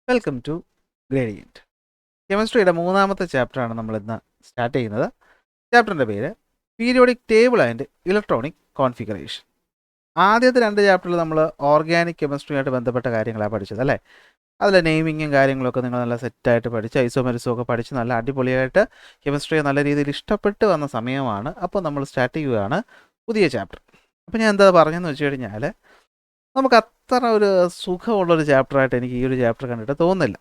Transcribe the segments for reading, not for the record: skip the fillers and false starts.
Welcome to gradient. കെമിസ്ട്രിയുടെ മൂന്നാമത്തെ ചാപ്റ്ററാണ് നമ്മളിന്ന് സ്റ്റാർട്ട് ചെയ്യുന്നത്. ചാപ്റ്ററിൻ്റെ പേര് periodic table and electronic configuration. ആദ്യത്തെ രണ്ട് ചാപ്റ്ററിൽ നമ്മൾ ഓർഗാനിക് കെമിസ്ട്രിയായിട്ട് ബന്ധപ്പെട്ട കാര്യങ്ങളാണ് പഠിച്ചത് അല്ലേ. അതിലെ നെയിമിങ്ങും കാര്യങ്ങളൊക്കെ നിങ്ങൾ നല്ല സെറ്റായിട്ട് പഠിച്ച് ഐസോമെറിസും ഒക്കെ പഠിച്ച് നല്ല അടിപൊളിയായിട്ട് കെമിസ്ട്രിയെ നല്ല രീതിയിൽ ഇഷ്ടപ്പെട്ട് വന്ന സമയമാണ്. അപ്പോൾ നമ്മൾ സ്റ്റാർട്ട് ചെയ്യുകയാണ് പുതിയ ചാപ്റ്റർ. അപ്പോൾ ഞാൻ എന്താ പറഞ്ഞതെന്ന് വെച്ച് കഴിഞ്ഞാൽ നമുക്ക് അത്ര ഒരു സുഖമുള്ളൊരു ചാപ്റ്ററായിട്ട് എനിക്ക് ഈ ഒരു ചാപ്റ്റർ കണ്ടിട്ട് തോന്നുന്നില്ല.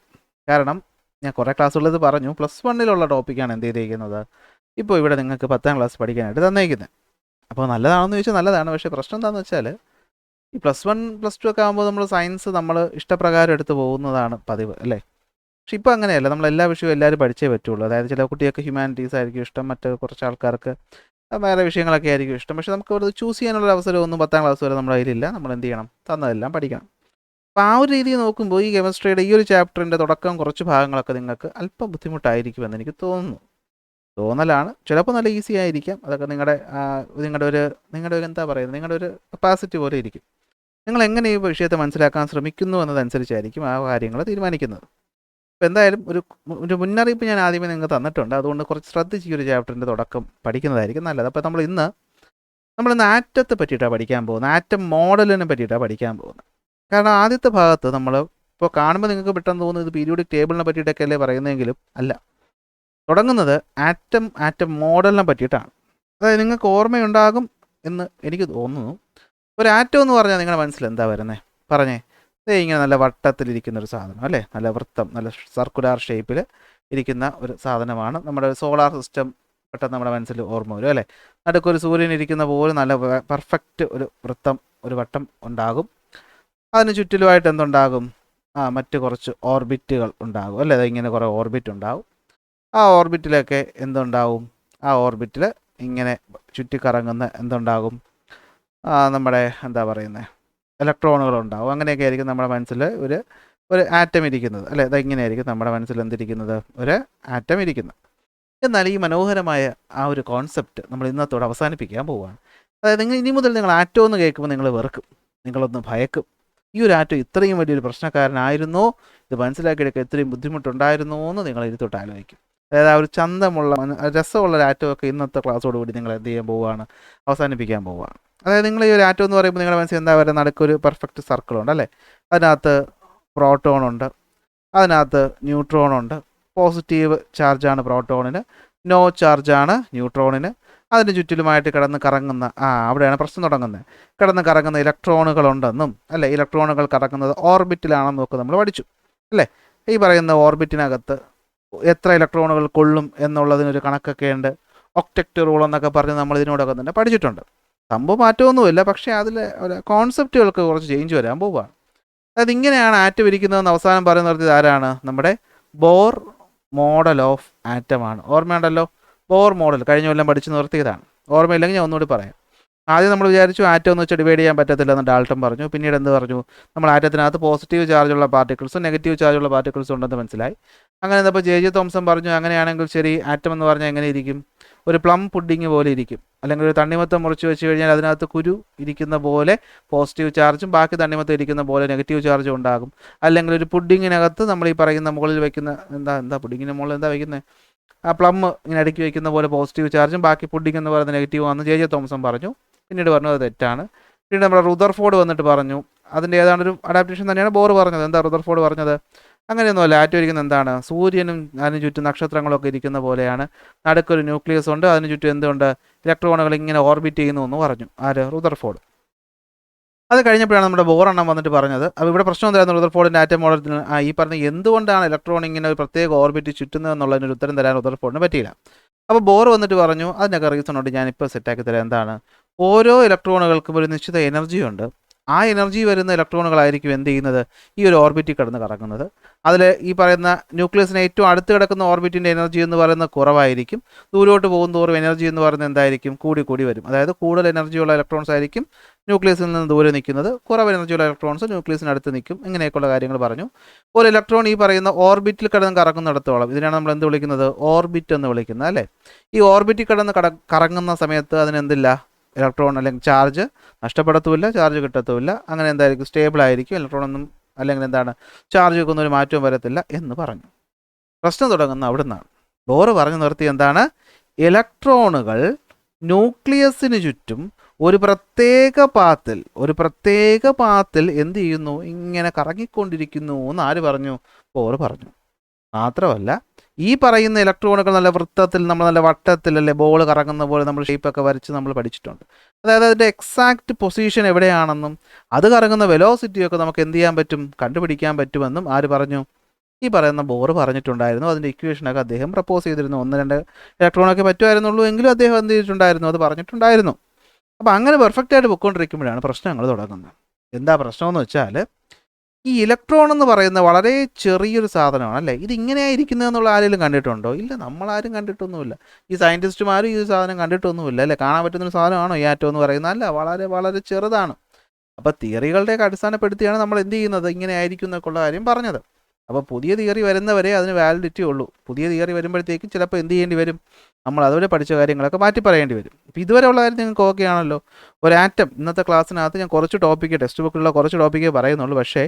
കാരണം ഞാൻ കുറേ ക്ലാസ്സുള്ളത് പറഞ്ഞു, +1 ടോപ്പിക്കാണ് എന്ത് ചെയ്തിരിക്കുന്നത് ഇപ്പോൾ ഇവിടെ നിങ്ങൾക്ക് 10ാം ക്ലാസ് പഠിക്കാനായിട്ട് തന്നേക്കുന്നത്. അപ്പോൾ നല്ലതാണെന്ന് ചോദിച്ചാൽ നല്ലതാണ്. പക്ഷേ പ്രശ്നം എന്താണെന്ന് വെച്ചാൽ ഈ +1 +2 ഒക്കെ ആകുമ്പോൾ നമ്മൾ സയൻസ് നമ്മൾ ഇഷ്ടപ്രകാരം എടുത്ത് പോകുന്നതാണ് പതിവ് അല്ലേ. പക്ഷെ ഇപ്പോൾ അങ്ങനെയല്ല, നമ്മൾ എല്ലാ വിഷയവും എല്ലാവരും പഠിച്ചേ പറ്റുള്ളൂ. അതായത് ചില കുട്ടികൾക്ക് ഹ്യൂമാനിറ്റീസ് ആയിരിക്കും ഇഷ്ടം, മറ്റ് കുറച്ച് ആൾക്കാർക്ക് വേറെ വിഷയങ്ങളൊക്കെ ആയിരിക്കും ഇഷ്ടം. പക്ഷേ നമുക്ക് ഒരു ചൂസ് ചെയ്യാനുള്ള അവസരമൊന്നും 10ാം ക്ലാസ് വരെ നമ്മുടെ കയ്യിലില്ല. നമ്മൾ എന്ത് ചെയ്യണം, തന്നതെല്ലാം പഠിക്കണം. അപ്പോൾ ആ ഒരു രീതിയിൽ നോക്കുമ്പോൾ ഈ കെമിസ്ട്രിയുടെ ഈ ഒരു ചാപ്റ്ററിൻ്റെ തുടക്കം കുറച്ച് ഭാഗങ്ങളൊക്കെ നിങ്ങൾക്ക് അല്പം ബുദ്ധിമുട്ടായിരിക്കുമെന്ന് എനിക്ക് തോന്നുന്നു. തോന്നലാണ്. ചിലപ്പോൾ നല്ല ഈസി ആയിരിക്കാം. അതൊക്കെ നിങ്ങളുടെ ഒരു എന്താ പറയുന്നത്, നിങ്ങളുടെ ഒരു കപ്പാസിറ്റി പോലെ ഇരിക്കും. നിങ്ങൾ എങ്ങനെ ഈ വിഷയത്തെ മനസ്സിലാക്കാൻ ശ്രമിക്കുന്നു എന്നതനുസരിച്ചായിരിക്കും ആ കാര്യങ്ങൾ തീരുമാനിക്കുന്നത്. അപ്പോൾ എന്തായാലും ഒരു മുന്നറിയിപ്പ് ഞാൻ ആദ്യമേ നിങ്ങൾക്ക് തന്നിട്ടുണ്ട്. അതുകൊണ്ട് കുറച്ച് ശ്രദ്ധിച്ച് ഈ ഒരു ചാപ്റ്ററിൻ്റെ തുടക്കം പഠിക്കുന്നതായിരിക്കും നല്ലത്. അപ്പോൾ നമ്മളിന്ന് ആറ്റത്തെ പറ്റിയിട്ടാണ് പഠിക്കാൻ പോകുന്നത്. ആറ്റം മോഡലിനെ പറ്റിയിട്ടാണ് പഠിക്കാൻ പോകുന്നത്. കാരണം ആദ്യത്തെ ഭാഗത്ത് നമ്മൾ ഇപ്പോൾ കാണുമ്പോൾ നിങ്ങൾക്ക് പെട്ടെന്ന് തോന്നുന്നത് ഇത് പീരിയോഡിക് ടേബിളിനെ പറ്റിയിട്ടൊക്കെ അല്ലേ പറയുന്നതെങ്കിലും അല്ല. തുടങ്ങുന്നത് ആറ്റം മോഡലിനെ പറ്റിയിട്ടാണ്. അതായത് നിങ്ങൾക്ക് ഓർമ്മയുണ്ടാകും എന്ന് എനിക്ക് തോന്നുന്നു. ഒരു ആറ്റം എന്ന് പറഞ്ഞാൽ നിങ്ങളുടെ മനസ്സിൽ എന്താ വരുന്നത് പറഞ്ഞേ. ഇങ്ങനെ നല്ല വട്ടത്തിലിരിക്കുന്നൊരു സാധനം അല്ലേ, നല്ല വൃത്തം, നല്ല സർക്കുലാർ ഷേപ്പിൽ ഇരിക്കുന്ന ഒരു സാധനമാണ്. നമ്മുടെ സോളാർ സിസ്റ്റം പെട്ടെന്ന് നമ്മുടെ മനസ്സിൽ ഓർമ്മ വരും അല്ലേ. നടുക്കൊരു സൂര്യൻ ഇരിക്കുന്ന പോലെ നല്ല പെർഫെക്റ്റ് ഒരു വൃത്തം, ഒരു വട്ടം ഉണ്ടാകും. അതിന് ചുറ്റിലുമായിട്ട് എന്തുണ്ടാകും, മറ്റ് കുറച്ച് ഓർബിറ്റുകൾ ഉണ്ടാകും അല്ലേ. ഇങ്ങനെ കുറേ ഓർബിറ്റ് ഉണ്ടാകും. ആ ഓർബിറ്റിലൊക്കെ എന്തുണ്ടാവും, ആ ഓർബിറ്റിൽ ഇങ്ങനെ ചുറ്റിക്കറങ്ങുന്ന എന്തുണ്ടാകും, നമ്മുടെ എന്താ പറയുന്നത് ഇലക്ട്രോണുകളുണ്ടാവും. അങ്ങനെയൊക്കെ ആയിരിക്കും നമ്മുടെ മനസ്സിൽ ഒരു ആറ്റം ഇരിക്കുന്നത് അല്ലേ. ഇങ്ങനെയായിരിക്കും നമ്മുടെ മനസ്സിൽ എന്തിരിക്കുന്നത്, ഒരു ആറ്റം ഇരിക്കുന്നത്. എന്നാൽ ഈ മനോഹരമായ ആ ഒരു കോൺസെപ്റ്റ് നമ്മൾ ഇന്നത്തോടെ അവസാനിപ്പിക്കാൻ പോവുകയാണ്. അതായത് ഇനി മുതൽ നിങ്ങൾ ആറ്റം എന്ന് കേൾക്കുമ്പോൾ നിങ്ങൾ വെറുക്കും, നിങ്ങളൊന്ന് ഭയക്കും. ഈ ഒരു ആറ്റം ഇത്രയും വലിയൊരു പ്രശ്നക്കാരനായിരുന്നോ, ഇത് മനസ്സിലാക്കിയെടുക്കുക ഇത്രയും ബുദ്ധിമുട്ടുണ്ടായിരുന്നോ എന്ന് നിങ്ങൾ ഇരുത്തോട്ട് ആലോചിക്കും. അതായത് ആ ഒരു ചന്തമുള്ള രസമുള്ള ഒരു ആറ്റമൊക്കെ ഇന്നത്തെ ക്ലാസ്സോടുകൂടി നിങ്ങൾ എന്ത് ചെയ്യാൻ പോവുകയാണ്, അവസാനിപ്പിക്കാൻ പോവുകയാണ്. അതായത് നിങ്ങൾ ഈ ഒരു ആറ്റം എന്ന് പറയുമ്പോൾ നിങ്ങളുടെ മനസ്സിൽ എന്താ പറയുക, നടുക്കൊരു പെർഫെക്റ്റ് സർക്കിളുണ്ട് അല്ലേ. അതിനകത്ത് പ്രോട്ടോണുണ്ട്, അതിനകത്ത് ന്യൂട്രോണുണ്ട്. Positive ചാർജാണ് പ്രോട്ടോണിന്, no ചാർജാണ് ന്യൂട്രോണിന്. അതിന് ചുറ്റിലുമായിട്ട് കിടന്ന് കറങ്ങുന്ന അവിടെയാണ് പ്രശ്നം തുടങ്ങുന്നത്. കിടന്ന് കറങ്ങുന്ന ഇലക്ട്രോണുകളുണ്ടെന്നും അല്ലേ. ഇലക്ട്രോണുകൾ കറങ്ങുന്നത് ഓർബിറ്റിലാണെന്നും ഒക്കെ നമ്മൾ പഠിച്ചു അല്ലേ. ഈ പറയുന്ന ഓർബിറ്റിനകത്ത് എത്ര ഇലക്ട്രോണുകൾ കൊള്ളും എന്നുള്ളതിനൊരു കണക്കൊക്കെ ഉണ്ട്. ഒക്ടക്റ്റ് റൂൾ എന്നൊക്കെ പറഞ്ഞ് നമ്മൾ ഇതിനോടൊക്കെ തന്നെ പഠിച്ചിട്ടുണ്ട്. സംഭവം മാറ്റമൊന്നുമില്ല, പക്ഷേ അതിലെ കോൺസെപ്റ്റുകൾക്ക് കുറച്ച് ചേഞ്ച് വരാൻ പോവുകയാണ്. അതായത് ഇങ്ങനെയാണ് ആറ്റം ഇരിക്കുന്നതെന്ന് അവസാനം പറഞ്ഞു നിർത്തിയത് ആരാണ്, നമ്മുടെ ബോർ മോഡൽ ഓഫ് ആറ്റമാണ്. ഓർമ്മയുണ്ടല്ലോ, ബോർ മോഡൽ കഴിഞ്ഞ കൊല്ലം പഠിച്ച് നിർത്തിയതാണ്. ഓർമ്മയില്ലെങ്കിൽ ഞാൻ ഒന്നുകൂടി പറയാം. ആദ്യം നമ്മൾ വിചാരിച്ചു ആറ്റം എന്ന് വെച്ചാൽ ഡിവൈഡ് ചെയ്യാൻ പറ്റത്തില്ല എന്ന് ഡാൾട്ടൺ പറഞ്ഞു. പിന്നീട് എന്ത് പറഞ്ഞു, നമ്മൾ ആറ്റത്തിനകത്ത് പോസിറ്റീവ് ചാർജുള്ള പാർട്ടിക്കിൾസും നെഗറ്റീവ് ചാർജുള്ള പാർട്ടിക്കിൾസും ഉണ്ടെന്ന് മനസ്സിലായി. അങ്ങനെ ഇപ്പോൾ ജെ തോംസൺ പറഞ്ഞു അങ്ങനെയാണെങ്കിൽ ശരി, ആറ്റം എന്ന് പറഞ്ഞാൽ എങ്ങനെ ഇരിക്കും, ഒരു പ്ലം പുഡിങ് പോലെ ഇരിക്കും. അല്ലെങ്കിൽ ഒരു തണ്ണിമത്തം മുറിച്ച് വെച്ച് കഴിഞ്ഞാൽ അതിനകത്ത് കുരു ഇരിക്കുന്ന പോലെ പോസിറ്റീവ് ചാർജും ബാക്കി തണ്ണിമത്തം ഇരിക്കുന്ന പോലെ നെഗറ്റീവ് ചാർജും ഉണ്ടാകും. അല്ലെങ്കിൽ ഒരു പുഡിങ്ങിനകത്ത് നമ്മൾ ഈ പറയുന്ന മുകളിൽ വയ്ക്കുന്ന എന്താ പുഡിങ്ങിന് മുകളിൽ എന്താ വയ്ക്കുന്നത്, ആ പ്ലം ഇങ്ങനെ അടുക്കി വയ്ക്കുന്ന പോലെ പോസിറ്റീവ് ചാർജും ബാക്കി പുഡിങ് എന്ന് പറയുന്നത് നെഗറ്റീവ് ആണെന്ന് ജെ തോംസൺ പറഞ്ഞു. പിന്നീട് പറഞ്ഞു അത് തെറ്റാണ്. പിന്നീട് നമ്മുടെ റുദർഫോർഡ് വന്നിട്ട് പറഞ്ഞു അതിൻ്റെ ഏതാണ്ടൊരു അഡാപ്റ്റേഷൻ തന്നെയാണ് ബോർ പറഞ്ഞത്. എന്താ റുദർഫോർഡ് പറഞ്ഞത്, അങ്ങനെയൊന്നുമല്ല, ആറ്റം ഇരിക്കുന്നത് എന്താണ്, സൂര്യനും അതിന് ചുറ്റും നക്ഷത്രങ്ങളൊക്കെ ഇരിക്കുന്ന പോലെയാണ്. നടുക്കൊരു ന്യൂക്ലിയസ് ഉണ്ട്, അതിന് ചുറ്റും എന്തുകൊണ്ട്, ഇലക്ട്രോണുകൾ ഇങ്ങനെ ഓർബിറ്റ് ചെയ്യുന്നു എന്ന് പറഞ്ഞു റുദർഫോർഡ്. അത് കഴിഞ്ഞപ്പോഴാണ് നമ്മുടെ ബോർ എണ്ണം വന്നിട്ട് പറഞ്ഞത്. അപ്പോൾ ഇവിടെ പ്രശ്നം എന്തായിരുന്നു, റുദർഫോർഡിൻ്റെ ആറ്റം മോഡലിന് ഈ പറഞ്ഞ എന്തുകൊണ്ടാണ് ഇലക്ട്രോൺ ഇങ്ങനെ ഒരു പ്രത്യേക ഓർബിറ്റ് ചുറ്റുന്നത് എന്നുള്ളതിനൊരു ഉത്തരം തരാൻ റുദർഫോർഡിന് പറ്റിയില്ല. അപ്പോൾ ബോർ വന്നിട്ട് പറഞ്ഞു അതിനൊക്കെ റീസൺ ഉണ്ട്, ഞാനിപ്പോൾ സെറ്റാക്കി തരാം. എന്താണ്, ഓരോ ഇലക്ട്രോണുകൾക്കും ഒരു നിശ്ചിത എനർജി ഉണ്ട്. ആ എനർജി വരുന്ന ഇലക്ട്രോണുകളായിരിക്കും എന്ത് ചെയ്യുന്നത്, ഈ ഒരു ഓർബിറ്റിൽ കിടന്ന് കറങ്ങുന്നത്. അതിൽ ഈ പറയുന്ന ന്യൂക്ലിയസിന് ഏറ്റവും അടുത്ത് കിടക്കുന്ന ഓർബിറ്റിൻ്റെ എനർജി എന്ന് പറയുന്നത് കുറവായിരിക്കും. ദൂരോട്ട് പോകും തോറും എനർജി എന്ന് പറയുന്നത് എന്തായിരിക്കും, കൂടി വരും. അതായത് കൂടുതൽ എനർജിയുള്ള ഇലക്ട്രോൺസ് ആയിരിക്കും ന്യൂക്ലിയസിൽ നിന്ന് ദൂരെ നിൽക്കുന്നത്, കുറവ് എനർജിയുള്ള ഇലക്ട്രോൺസ് ന്യൂക്ലിയസിന് അടുത്ത് നിൽക്കും. ഇങ്ങനെയൊക്കെയുള്ള കാര്യങ്ങൾ പറഞ്ഞു. ഒരു ഇലക്ട്രോൺ ഈ പറയുന്ന ഓർബിറ്റിൽ കിടന്ന് കറങ്ങുന്നിടത്തോളം ഇതിനാണ് നമ്മൾ എന്ത് വിളിക്കുന്നത്, ഓർബിറ്റ് എന്ന് വിളിക്കുന്നത് അല്ലേ. ഈ ഓർബിറ്റിൽ കിടന്ന് കറങ്ങുന്ന സമയത്ത് അതിനെന്തില്ല, ഇലക്ട്രോൺ അല്ലെങ്കിൽ ചാർജ് നഷ്ടപ്പെടത്തുമില്ല, ചാർജ് കിട്ടത്തുമില്ല. അങ്ങനെ എന്തായിരിക്കും, സ്റ്റേബിൾ ആയിരിക്കും, ഇലക്ട്രോൺ ഒന്നും അല്ലെങ്കിൽ എന്താണ് ചാർജ് വെക്കുന്ന ഒരു മാറ്റവും വരത്തില്ല എന്ന് പറഞ്ഞു. പ്രശ്നം തുടങ്ങുന്ന അവിടെ നിന്നാണ്. ബോർ പറഞ്ഞു നിർത്തി എന്താണ്, ഇലക്ട്രോണുകൾ ന്യൂക്ലിയസിന് ചുറ്റും ഒരു പ്രത്യേക പാത്തിൽ എന്ത് ചെയ്യുന്നു, ഇങ്ങനെ കറങ്ങിക്കൊണ്ടിരിക്കുന്നു എന്ന് ആര് പറഞ്ഞു, ബോർ പറഞ്ഞു. മാത്രമല്ല ഈ പറയുന്ന ഇലക്ട്രോണുകൾ നല്ല വൃത്തത്തിൽ, നമ്മൾ നല്ല വട്ടത്തിൽ അല്ലെ ബോൾ കറങ്ങുന്ന പോലെ നമ്മൾ ഷേപ്പൊക്കെ വരച്ച് നമ്മൾ പഠിച്ചിട്ടുണ്ട്. അതായത് അതിൻ്റെ എക്സാക്റ്റ് പൊസിഷൻ എവിടെയാണെന്നും അത് കറങ്ങുന്ന വെലോസിറ്റിയൊക്കെ നമുക്ക് എന്ത് ചെയ്യാൻ പറ്റും, കണ്ടുപിടിക്കാൻ പറ്റുമെന്നും ആര് പറഞ്ഞു, ഈ പറയുന്ന ബോർ പറഞ്ഞിട്ടുണ്ടായിരുന്നു. അതിൻ്റെ ഇക്വേഷനൊക്കെ അദ്ദേഹം പ്രപ്പോസ് ചെയ്തിരുന്നു. 1-2 ഇലക്ട്രോണൊക്കെ പറ്റുമായിരുന്നുള്ളൂ എങ്കിലും അദ്ദേഹം എന്ത് ചെയ്തിട്ടുണ്ടായിരുന്നു, അത് പറഞ്ഞിട്ടുണ്ടായിരുന്നു. അപ്പോൾ അങ്ങനെ പെർഫെക്റ്റ് ആയിട്ട് പൊയ്ക്കൊണ്ടിരിക്കുമ്പോഴാണ് പ്രശ്നങ്ങൾ തുടങ്ങുന്നത്. എന്താ പ്രശ്നമെന്ന് വെച്ചാൽ, ഈ ഇലക്ട്രോൺ എന്ന് പറയുന്ന വളരെ ചെറിയൊരു സാധനമാണ് അല്ലേ. ഇത് ഇങ്ങനെയായിരിക്കുന്നതെന്നുള്ള ആരെങ്കിലും കണ്ടിട്ടുണ്ടോ? ഇല്ല, നമ്മളാരും കണ്ടിട്ടൊന്നുമില്ല. ഈ സയൻറ്റിസ്റ്റുമാരും ഈ സാധനം കണ്ടിട്ടൊന്നുമില്ല അല്ലേ. കാണാൻ പറ്റുന്നൊരു സാധനമാണോ ഈ ആറ്റം എന്ന് പറയുന്നത്? അല്ല, വളരെ വളരെ ചെറുതാണ്. അപ്പോൾ തിയറികളുടെയൊക്കെ അടിസ്ഥാനപ്പെടുത്തിയാണ് നമ്മൾ എന്ത് ചെയ്യുന്നത്, ഇങ്ങനെ ആയിരിക്കും എന്നൊക്കെയുള്ള കാര്യം പറഞ്ഞത്. അപ്പോൾ പുതിയ തിയറി വരുന്നവരെ അതിന് വാലിഡിറ്റി ഉള്ളൂ. പുതിയ തിയറി വരുമ്പോഴത്തേക്കും ചിലപ്പോൾ എന്ത് ചെയ്യേണ്ടി വരും, നമ്മൾ അതുവരെ പഠിച്ച കാര്യങ്ങളൊക്കെ മാറ്റി പറയേണ്ടി വരും. ഇപ്പോൾ ഇതുവരെ ഉള്ള കാര്യം നിങ്ങൾക്ക് ഓക്കെ ആണല്ലോ. ഒരു ആറ്റം, ഇന്നത്തെ ക്ലാസ്സിനകത്ത് ഞാൻ കുറച്ച് ടോപ്പിക്ക്, ടെക്സ്റ്റ് ബുക്കിലുള്ള കുറച്ച് ടോപ്പിക്കേ പറയുന്നുള്ളൂ. പക്ഷേ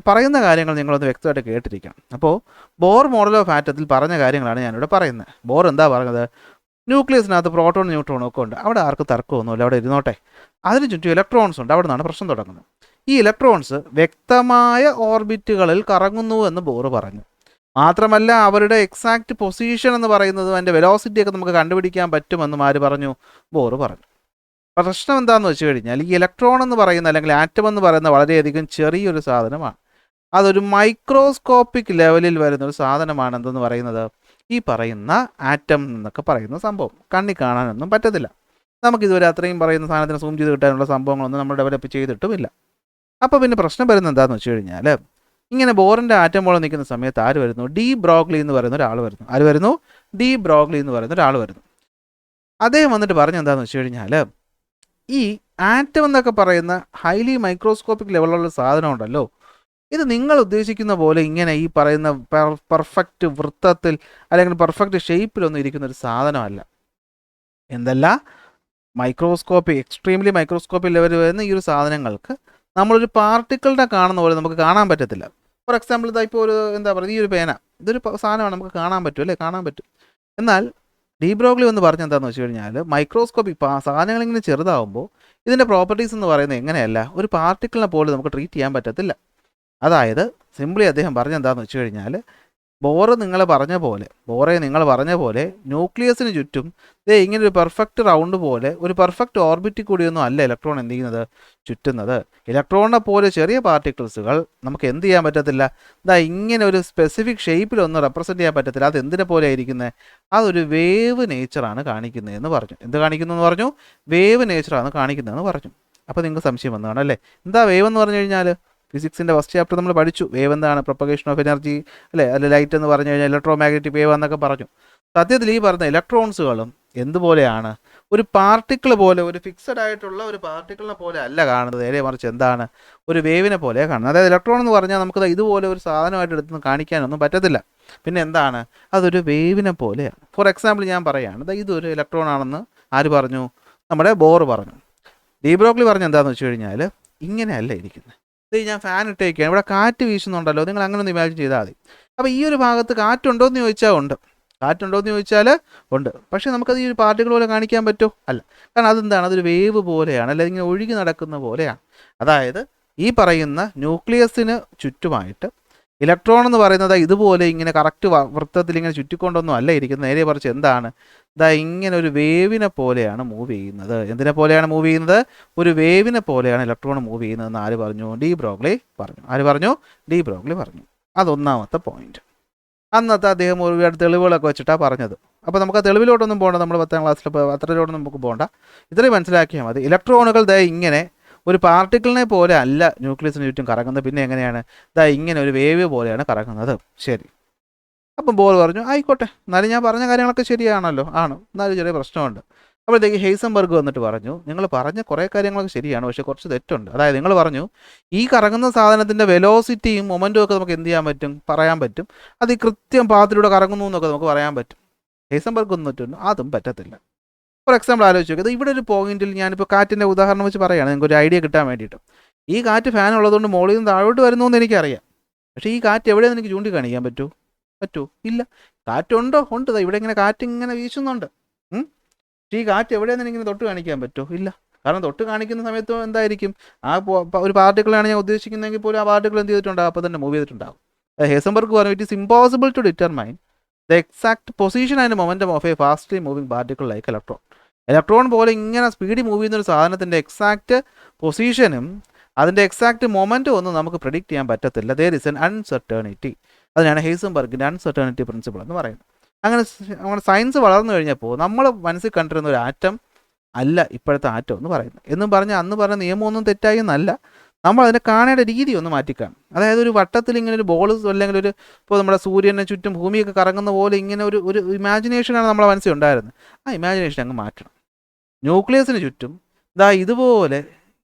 പറയുന്ന കാര്യങ്ങൾ നിങ്ങളൊന്ന് വ്യക്തമായിട്ട് കേട്ടിരിക്കണം. അപ്പോൾ ബോർ മോഡൽ ഓഫ് ആറ്റത്തിൽ പറഞ്ഞ കാര്യങ്ങളാണ് ഞാനിവിടെ പറയുന്നത്. ബോർ എന്താ പറഞ്ഞത്, ന്യൂക്ലിയസിനകത്ത് പ്രോട്ടോൺ ന്യൂട്രോണും ഒക്കെ ഉണ്ട്. അവിടെ ആർക്കും തർക്കമൊന്നുമില്ല, അവിടെ ഇരുന്നോട്ടെ. അതിന് ചുറ്റും ഇലക്ട്രോൺസ് ഉണ്ട്. അവിടെ നിന്നാണ് പ്രശ്നം തുടങ്ങുന്നത്. ഈ ഇലക്ട്രോൺസ് വ്യക്തമായ ഓർബിറ്റുകളിൽ കറങ്ങുന്നു എന്ന് ബോർ പറഞ്ഞു. മാത്രമല്ല അവരുടെ എക്സാക്റ്റ് പൊസിഷൻ എന്ന് പറയുന്നതും അതിൻ്റെ വെലോസിറ്റിയൊക്കെ നമുക്ക് കണ്ടുപിടിക്കാൻ പറ്റുമെന്നും ആര് പറഞ്ഞു, ബോർ പറഞ്ഞു. പ്രശ്നം എന്താണെന്ന് വെച്ച് കഴിഞ്ഞാൽ, ഈ ഇലക്ട്രോൺ എന്ന് പറയുന്ന അല്ലെങ്കിൽ ആറ്റം എന്ന് പറയുന്ന വളരെയധികം ചെറിയൊരു സാധനമാണ്. അതൊരു മൈക്രോസ്കോപ്പിക് ലെവലിൽ വരുന്നൊരു സാധനമാണ്. എന്തെന്ന് പറയുന്നത്, ഈ പറയുന്ന ആറ്റം എന്നൊക്കെ പറയുന്ന സംഭവം കണ്ണി കാണാനൊന്നും പറ്റത്തില്ല. നമുക്കിതുവരെ അത്രയും പറയുന്ന സാധനത്തിന് സൂം ചെയ്ത് കിട്ടാനുള്ള സംഭവങ്ങളൊന്നും നമ്മൾ ഡെവലപ്പ് ചെയ്തിട്ടുമില്ല. അപ്പോൾ പിന്നെ പ്രശ്നം വരുന്നത് എന്താണെന്ന് വെച്ച് കഴിഞ്ഞാൽ, ഇങ്ങനെ ബോറിൻ്റെ ആറ്റം പോലെ നിൽക്കുന്ന സമയത്ത് ആര് വരുന്നു, ഡി ബ്രോഗ്ലി എന്ന് പറയുന്ന ഒരാൾ വരുന്നു. ആര് വരുന്നു, ഡി ബ്രോഗ്ലി എന്ന് പറയുന്ന ഒരാൾ വരുന്നു. അദ്ദേഹം വന്നിട്ട് പറഞ്ഞു എന്താണെന്ന് വെച്ച് കഴിഞ്ഞാൽ, ഈ ആറ്റം എന്നൊക്കെ പറയുന്ന ഹൈലി മൈക്രോസ്കോപ്പിക് ലെവലുള്ള സാധനം ഉണ്ടല്ലോ, ഇത് നിങ്ങൾ ഉദ്ദേശിക്കുന്ന പോലെ ഇങ്ങനെ ഈ പറയുന്ന പെർഫെക്റ്റ് വൃത്തത്തിൽ അല്ലെങ്കിൽ പെർഫെക്റ്റ് ഷേപ്പിലൊന്നും ഇരിക്കുന്ന ഒരു സാധനമല്ല. എന്തല്ല, എക്സ്ട്രീംലി മൈക്രോസ്കോപ്പിക് ലെവലിൽ വരുന്ന ഈ ഒരു സാധനങ്ങൾക്ക് നമ്മളൊരു പാർട്ടിക്കിളിനെ കാണുന്ന പോലെ നമുക്ക് കാണാൻ പറ്റത്തില്ല. ഫോർ എക്സാമ്പിൾ ഇതാ ഇപ്പോൾ ഒരു എന്താ പറയുക, ഈ ഒരു പേന, ഇതൊരു സാധനമാണ്, നമുക്ക് കാണാൻ പറ്റും അല്ലേ, കാണാൻ പറ്റും. എന്നാൽ ഡി ബ്രോഗ്ലി എന്ന് പറഞ്ഞ എന്താണെന്ന് വെച്ച് കഴിഞ്ഞാൽ, മൈക്രോസ്കോപ്പിക് സാധനങ്ങളിങ്ങനെ ചെറുതാവുമ്പോൾ ഇതിൻ്റെ പ്രോപ്പർട്ടീസ് എന്ന് പറയുന്നത് എങ്ങനെയല്ല, ഒരു പാർട്ടിക്കിളിനെ പോലെ നമുക്ക് ട്രീറ്റ് ചെയ്യാൻ പറ്റത്തില്ല. അതായത് സിംപ്ലി അദ്ദേഹം പറഞ്ഞെന്താണെന്ന് വെച്ച് കഴിഞ്ഞാൽ, ബോറെ നിങ്ങൾ പറഞ്ഞ പോലെ ന്യൂക്ലിയസിന് ചുറ്റും ഇങ്ങനെ ഒരു പെർഫെക്റ്റ് റൗണ്ട് പോലെ ഒരു പെർഫെക്റ്റ് ഓർബിറ്റിൽ കൂടിയൊന്നും അല്ല ഇലക്ട്രോൺ എന്ത് ചെയ്യുന്നത്, ചുറ്റുന്നത്. ഇലക്ട്രോണിനെ പോലെ ചെറിയ പാർട്ടിക്കിൾസുകൾ നമുക്ക് എന്ത് ചെയ്യാൻ പറ്റത്തില്ല, ഇങ്ങനെ ഒരു സ്പെസിഫിക് ഷേപ്പിലൊന്നും റെപ്രസെൻറ്റ് ചെയ്യാൻ പറ്റത്തില്ല. അത് എന്തിനെ പോലെ ആയിരിക്കുന്നത്, അതൊരു വേവ് നേച്ചറാണ് കാണിക്കുന്നതെന്ന് പറഞ്ഞു. എന്ത് കാണിക്കുന്നു എന്ന് പറഞ്ഞു, വേവ് നേച്ചറാണ് കാണിക്കുന്നതെന്ന് പറഞ്ഞു. അപ്പോൾ നിങ്ങൾക്ക് സംശയം വന്നതാണ് അല്ലേ, എന്താ വേവ് എന്ന് പറഞ്ഞു കഴിഞ്ഞാൽ, ഫിസിക്സിൻ്റെ ഫസ്റ്റ് ചാപ്റ്റർ നമ്മൾ പഠിച്ചു. വേവ് എന്താണ്, പ്രൊപ്പഗേഷൻ ഓഫ് എനർജി അല്ലേ, അല്ല ലൈറ്റ് എന്ന് പറഞ്ഞു കഴിഞ്ഞാൽ ഇലക്ട്രോ മാഗ്നറ്റിക് വേവ് എന്നൊക്കെ പറഞ്ഞു. സത്യത്തിൽ ഈ പറഞ്ഞ ഇലക്ട്രോൺസുകളും എന്തുപോലെയാണ്, ഒരു പാർട്ടിക്കിൾ പോലെ, ഒരു ഫിക്സഡ് ആയിട്ടുള്ള ഒരു പാർട്ടിക്കിളിനെ പോലെ അല്ല കാണുന്നത്, നേരെ മറിച്ച് എന്താണ്, ഒരു വേവിനെ പോലെ കാണുന്നത്. അതായത് ഇലക്ട്രോൺ എന്ന് പറഞ്ഞാൽ നമുക്ക് ഇതുപോലെ ഒരു സാധനമായിട്ട് എടുത്ത് കാണിക്കാനൊന്നും പറ്റത്തില്ല. പിന്നെ എന്താണ്, അതൊരു വേവിനെ പോലെയാണ്. ഫോർ എക്സാമ്പിൾ ഞാൻ പറയുകയാണ്, ഇതൊരു ഇലക്ട്രോൺ ആണെന്ന് ആര് പറഞ്ഞു, നമ്മുടെ ബോർ പറഞ്ഞു. ഡി ബ്രോഗ്ലി പറഞ്ഞ എന്താണെന്ന് വെച്ച് കഴിഞ്ഞാൽ, ഇങ്ങനെയല്ല ഇരിക്കുന്നത്. ഞാൻ ഫാൻ ഇട്ടേക്കാണ്, ഇവിടെ കാറ്റ് വീശുന്നുണ്ടല്ലോ, നിങ്ങൾ അങ്ങനെ ഒന്ന് ഇമാജിൻ ചെയ്താൽ മതി. അപ്പോൾ ഈ ഒരു ഭാഗത്ത് കാറ്റുണ്ടോയെന്ന് ചോദിച്ചാൽ ഉണ്ട്, ഉണ്ട്. പക്ഷേ നമുക്കത് ഈ ഒരു പാർട്ടിക്കിൾ പോലെ കാണിക്കാൻ പറ്റുമോ? അല്ല. കാരണം അതെന്താണ്, അതൊരു വേവ് പോലെയാണ്, അല്ലെങ്കിൽ ഇങ്ങനെ ഒഴുകി നടക്കുന്ന പോലെയാണ്. അതായത് ഈ പറയുന്ന ന്യൂക്ലിയസിന് ചുറ്റുമായിട്ട് ഇലക്ട്രോൺ എന്ന് പറയുന്നത് ഇതുപോലെ ഇങ്ങനെ കറക്റ്റ് വൃത്തത്തിൽ ഇങ്ങനെ ചുറ്റിക്കൊണ്ടൊന്നും അല്ല ഇരിക്കുന്നത്. നേരെ മറിച്ച് എന്താണ്, ഇങ്ങനെ ഒരു വേവിനെ പോലെയാണ് മൂവ് ചെയ്യുന്നത്. എന്തിനെ പോലെയാണ് മൂവ് ചെയ്യുന്നത്, ഒരു വേവിനെ പോലെയാണ് ഇലക്ട്രോൺ മൂവ് ചെയ്യുന്നതെന്ന് ആര് പറഞ്ഞു, ഡി ബ്രോഗ്ലി പറഞ്ഞു. അതൊന്നാമത്തെ പോയിന്റ്. അന്നത്തെ അദ്ദേഹം ഒരുപാട് തെളിവുകളൊക്കെ വെച്ചിട്ടാണ് പറഞ്ഞത്. അപ്പോൾ നമുക്ക് ആ തെളിവിലോട്ടൊന്നും പോകണ്ട, നമ്മൾ 10ാം ക്ലാസ്സിൽ അത്രയിലോട്ടൊന്നും നമുക്ക് പോകണ്ട. ഇത്രയും മനസ്സിലാക്കിയാൽ മതി. ഇലക്ട്രോണുകൾ ഇങ്ങനെ ഒരു പാർട്ടിക്കിളിനെ പോലെ അല്ല ന്യൂക്ലിയസിന് ചുറ്റും കറങ്ങുന്നത്. പിന്നെ എങ്ങനെയാണ്, ഇങ്ങനെ ഒരു വേവ് പോലെയാണ് കറങ്ങുന്നത്. ശരി. അപ്പം ബോർ പറഞ്ഞു ആയിക്കോട്ടെ, എന്നാലും ഞാൻ പറഞ്ഞ കാര്യങ്ങളൊക്കെ ശരിയാണല്ലോ, ആണ്, എന്നാലും ചെറിയ പ്രശ്നമുണ്ട്. അപ്പോഴത്തേക്ക് ഹെയ്സൻബർഗ് വന്നിട്ട് പറഞ്ഞു, നിങ്ങൾ പറഞ്ഞ കുറേ കാര്യങ്ങളൊക്കെ ശരിയാണ്, പക്ഷേ കുറച്ച് തെറ്റുണ്ട്. അതായത് നിങ്ങൾ പറഞ്ഞു ഈ കറങ്ങുന്ന സാധനത്തിൻ്റെ വെലോസിറ്റിയും മൊമെൻറ്റും ഒക്കെ നമുക്ക് എന്ത് ചെയ്യാൻ പറ്റും, പറയാൻ പറ്റും. അത് ഈ കൃത്യം പാത്തിലൂടെ കറങ്ങുന്നു എന്നൊക്കെ നമുക്ക് പറയാൻ പറ്റും. ഹെയ്സൻബർഗ് വന്നിട്ടുണ്ട്, അതും പറ്റത്തില്ല. ഫോർ എക്സാമ്പിൾ ആലോചിച്ച് നോക്കിയത്, ഇവിടെ ഒരു പോയിന്റിൽ ഞാനിപ്പോൾ കാറ്റിൻ്റെ ഉദാഹരണം വെച്ച് പറയുകയാണ്, നിങ്ങൾക്ക് ഒരു ഐഡിയ കിട്ടാൻ വേണ്ടിയിട്ട്. ഈ കാറ്റ് ഫാൻ ഉള്ളതുകൊണ്ട് മുകളിൽ നിന്ന് താഴോട്ട് വരുന്നു എന്ന് എനിക്കറിയാം. പക്ഷേ ഈ കാറ്റ് എവിടെയെന്ന് എനിക്ക് ചൂണ്ടിക്കാണിക്കാൻ പറ്റുമോ? ഇല്ല. കാറ്റുണ്ടോ? ഉണ്ട്. ഇവിടെ ഇങ്ങനെ കാറ്റ് ഇങ്ങനെ വീശുന്നുണ്ട്. പക്ഷേ ഈ കാറ്റ് എവിടെയെന്ന് എനിക്കിങ്ങനെ തൊട്ട് കാണിക്കാൻ പറ്റുമോ? ഇല്ല. കാരണം തൊട്ട് കാണിക്കുന്ന സമയത്ത് എന്തായിരിക്കും, ആ ഒരു പാർട്ടിക്കിളാണ് ഞാൻ ഉദ്ദേശിക്കുന്നതെങ്കിൽ പോലും ആ പാർട്ടിക്കിൾ എന്ത് ചെയ്തിട്ടുണ്ടാകും? അപ്പോൾ തന്നെ മൂവ് ചെയ്തിട്ടുണ്ടാകും. ഹെയ്സൻബർഗ് പറഞ്ഞു, it is impossible to determine the exact position and momentum of a fastly moving particle like electron. Electron പോലെ ഇങ്ങനെ സ്പീഡിൽ മൂവ് ചെയ്യുന്ന ഒരു സാധനത്തിൻ്റെ എക്സാക്ട് പൊസിഷനും അതിൻ്റെ എക്സാക്ട് മൊമെൻറ്റും ഒന്നും നമുക്ക് പ്രെഡിക്റ്റ് ചെയ്യാൻ പറ്റത്തില്ല. There is an uncertainty. അതിനാണ് ഹെയ്സൻബർഗിൻ്റെ അൺസർട്ടേണിറ്റി പ്രിൻസിപ്പിൾ എന്ന് പറയുന്നത്. അങ്ങനെ സയൻസ് വളർന്നു കഴിഞ്ഞപ്പോൾ നമ്മൾ മനസ്സിൽ കണ്ടിരുന്ന ഒരു ആറ്റം അല്ല ഇപ്പോഴത്തെ ആറ്റം എന്ന് പറയുന്നത്. എന്നും പറഞ്ഞ് അന്ന് പറഞ്ഞ നിയമമൊന്നും തെറ്റായി എന്നല്ല, നമ്മൾ അതിനെ കാണേണ്ട രീതി ഒന്ന് മാറ്റിക്കാണും. അതായത് ഒരു വട്ടത്തിൽ ഇങ്ങനെ ഒരു ബോൾ അല്ലെങ്കിൽ ഇപ്പോൾ നമ്മുടെ സൂര്യനെ ചുറ്റും ഭൂമിയൊക്കെ കറങ്ങുന്ന പോലെ ഇങ്ങനെ ഒരു ഇമാജിനേഷനാണ് നമ്മളെ മനസ്സിൽ ഉണ്ടായിരുന്നത്. ആ ഇമാജിനേഷൻ അങ്ങ് മാറ്റണം. ന്യൂക്ലിയസിന് ചുറ്റും ഇതുപോലെ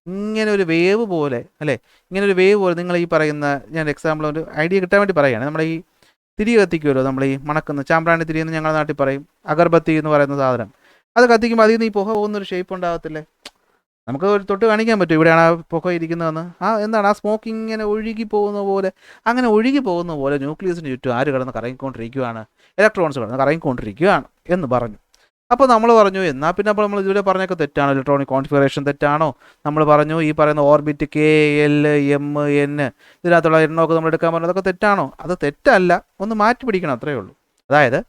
ഇങ്ങനെ ഒരു വേവ് പോലെ, അല്ലേ, ഇങ്ങനെ ഒരു വേവ് പോലെ നിങ്ങൾ ഈ പറയുന്ന, ഞാൻ എക്സാമ്പിൾ ഒരു ഐഡിയ കിട്ടാൻ വേണ്ടി പറയുകയാണ്. നമ്മൾ ഈ തിരി കത്തിക്കുമല്ലോ, നമ്മൾ ഈ മണക്കുന്ന ചാമ്പ്രാണി തിരി എന്ന് ഞങ്ങളുടെ നാട്ടിൽ പറയും, അഗർബത്തി എന്ന് പറയുന്ന സാധനം. അത് കത്തിക്കുമ്പോൾ അതിൽ നിന്ന് ഈ പുക പോകുന്നൊരു ഷേപ്പ് ഉണ്ടാകത്തില്ലേ? നമുക്ക് ഒരു തൊട്ട് കാണിക്കാൻ പറ്റും ഇവിടെയാണ് ആ പുക ഇരിക്കുന്നതെന്ന്. എന്താണ് ആ സ്മോക്ക് ഇങ്ങനെ ഒഴുകി പോകുന്ന പോലെ, അങ്ങനെ ഒഴുകി പോകുന്ന പോലെ ന്യൂക്ലിയസിന് ചുറ്റും ആര് കിടന്ന് കറങ്ങിക്കൊണ്ടിരിക്കുകയാണ്? ഇലക്ട്രോൺസ് കിടന്ന് കറങ്ങിക്കൊണ്ടിരിക്കുകയാണ് എന്ന് പറഞ്ഞു. അപ്പോൾ നമ്മൾ പറഞ്ഞു, എന്നാൽ പിന്നെ അപ്പോൾ നമ്മൾ ഇതുവരെ പറഞ്ഞൊക്കെ തെറ്റാണോ? ഇലക്ട്രോണിക് കോൺഫിഗറേഷൻ തെറ്റാണോ? നമ്മൾ പറഞ്ഞു ഈ പറയുന്ന ഓർബിറ്റ് KLMN ഇതിനകത്തുള്ള എണ്ണമൊക്കെ നമ്മൾ എടുക്കാൻ പറഞ്ഞത് അതൊക്കെ തെറ്റാണോ? അത് തെറ്റല്ല, ഒന്ന് മാറ്റി പിടിക്കണം, അത്രയേ ഉള്ളൂ. അതായത്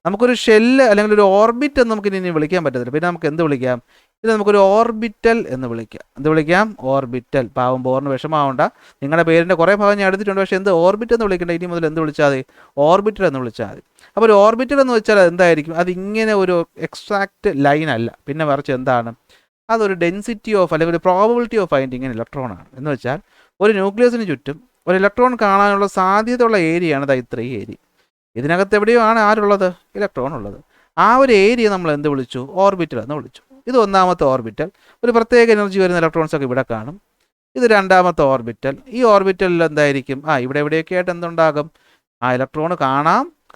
നമുക്കൊരു ഷെല്ല് അല്ലെങ്കിൽ ഒരു ഓർബിറ്റ് എന്ന് നമുക്ക് ഇനി വിളിക്കാൻ പറ്റത്തില്ല. പിന്നെ നമുക്ക് എന്ത് വിളിക്കാം? ഇത് നമുക്കൊരു ഓർബിറ്റൽ എന്ന് വിളിക്കാം. എന്ത് വിളിക്കാം? ഓർബിറ്റൽ. പാവം ബോറിന് വിഷമാവണ്ട, നിങ്ങളുടെ പേരിൻ്റെ കുറേ ഭാഗം ഞാൻ എടുത്തിട്ടുണ്ട്. പക്ഷേ എന്ത് ഓർബിറ്റ് എന്ന് വിളിക്കേണ്ട, ഇനി മുതൽ എന്ത് വിളിച്ചാൽ മതി? ഓർബിറ്റൽ എന്ന് വിളിച്ചാൽ മതി. അപ്പോൾ ഒരു ഓർബിറ്റൽ എന്ന് വെച്ചാൽ എന്തായിരിക്കും? അതിങ്ങനെ ഒരു എക്സാക്റ്റ് ലൈൻ അല്ല, പിന്നെ മറിച്ച് എന്താണ്? അതൊരു ഡെൻസിറ്റി ഓഫ് അല്ലെങ്കിൽ ഒരു probability of finding in electron ആണ്. എന്ന് വെച്ചാൽ ഒരു ന്യൂക്ലിയസിന് ചുറ്റും ഒരു ഇലക്ട്രോൺ കാണാനുള്ള സാധ്യതയുള്ള ഏരിയയാണ് ഇത്രയും ഏരിയ. ഇതിനകത്ത് എവിടെയോ ആണ് ആരുള്ളത്? ഇലക്ട്രോൺ ഉള്ളത്. ആ ഒരു ഏരിയ നമ്മൾ എന്ത് വിളിച്ചു? ഓർബിറ്റൽ എന്ന് വിളിച്ചു. ഇത് ഒന്നാമത്തെ ഓർബിറ്റൽ. ഒരു പ്രത്യേക എനർജി വരുന്ന ഇലക്ട്രോൺസ് ഒക്കെ ഇവിടെ കാണും. ഇത് രണ്ടാമത്തെ ഓർബിറ്റൽ. ഈ ഓർബിറ്റലിൽ എന്തായിരിക്കും? ഇവിടെ എവിടെയൊക്കെ ആയിട്ട് എന്തുണ്ടാകും? ഇലക്ട്രോൺ